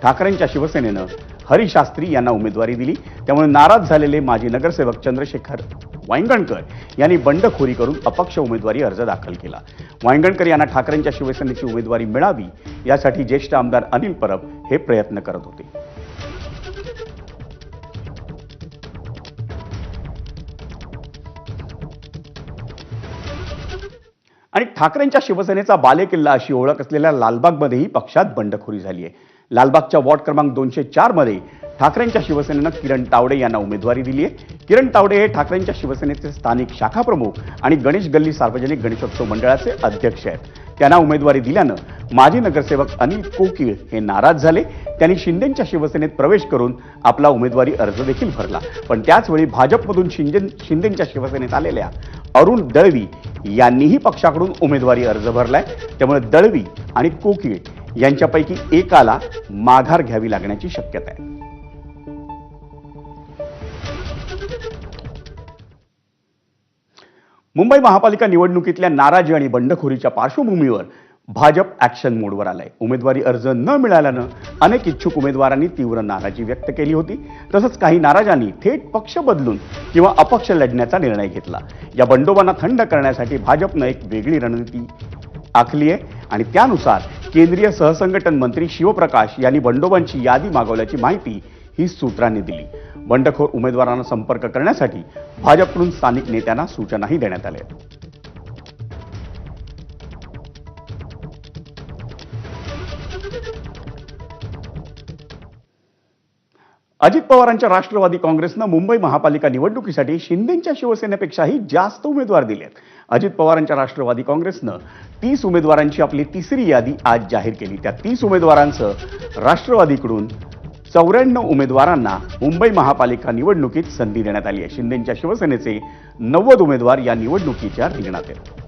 ठाकरेंच्या शिवसेनेनं हरी शास्त्री यांना उमेदवारी दिली। त्यामुळे नाराज झालेले माजी नगरसेवक चंद्रशेखर वांगणकर यांनी बंडखोरी करून अपक्ष उमेदवारी अर्ज दाखल केला। वांगणकर यांना ठाकरेंच्या शिवसेनेची उमेदवारी मिळावी यासाठी ज्येष्ठ आमदार अनिल परब हे प्रयत्न करत होते। आणि ठाकरेंच्या शिवसेनेचा बालेकिल्ला अशी ओळख असलेल्या लालबागमध्येही पक्षात बंडखोरी झाली आहे। लालबागच्या वॉर्ड क्रमांक 204 मध्ये ठाकरेंच्या शिवसेनेनं किरण तावडे यांना उमेदवारी दिली आहे। किरण तावडे हे ठाकरेंच्या शिवसेनेचे स्थानिक शाखा प्रमुख आणि गणेश गल्ली सार्वजनिक गणेशोत्सव मंडळाचे अध्यक्ष आहेत। त्यांना उमेदवारी दिल्यानं माजी नगरसेवक अनिल कोकीळ हे नाराज झाले। त्यांनी शिंदेंच्या शिवसेनेत प्रवेश करून आपला उमेदवारी अर्ज देखील भरला। पण त्याचवेळी भाजपमधून शिंदेंच्या शिवसेनेत आलेल्या अरुण दळवी यांनीही पक्षाकडून उमेदवारी अर्ज भरलाय। त्यामुळे दळवी आणि कोकीळ यांच्यापैकी एकाला माघार घ्यावी लागण्याची शक्यता आहे। मुंबई महापालिका निवडणुकीतल्या नाराजी आणि बंडखोरीच्या पार्श्वभूमीवर भाजप ॲक्शन मोडवर आलाय। उमेदवारी अर्ज न मिळाल्यानं अनेक इच्छुक उमेदवारांनी तीव्र नाराजी व्यक्त केली होती। तसंच काही नाराजांनी थेट पक्ष बदलून किंवा अपक्ष लढण्याचा निर्णय घेतला। या बंडोबांना थंड करण्यासाठी भाजपनं एक वेगळी रणनीती आखली आहे आणि त्यानुसार केंद्रीय सहसंघटन मंत्री शिवप्रकाश यांनी बंडोबांची यादी मागवल्याची माहिती ही सूत्रांनी दिली। बंडखोर उमेदवारांना संपर्क करण्यासाठी भाजपकडून स्थानिक नेत्यांना सूचनाही देण्यात आल्या। अजित पवारांच्या राष्ट्रवादी काँग्रेसनं मुंबई महापालिका निवडणुकीसाठी शिंदेंच्या शिवसेनेपेक्षाही जास्त उमेदवार दिले आहेत। अजित पवारांच्या राष्ट्रवादी काँग्रेसनं 30 उमेदवारांची आपली तिसरी यादी आज जाहीर केली। त्या 30 उमेदवारांसह राष्ट्रवादीकडून 94 उमेदवारांना मुंबई महापालिका निवडणुकीत संधी देण्यात आली आहे। शिंदेंच्या शिवसेनेचे 90 उमेदवार या निवडणुकीच्या रिंगणात आहेत।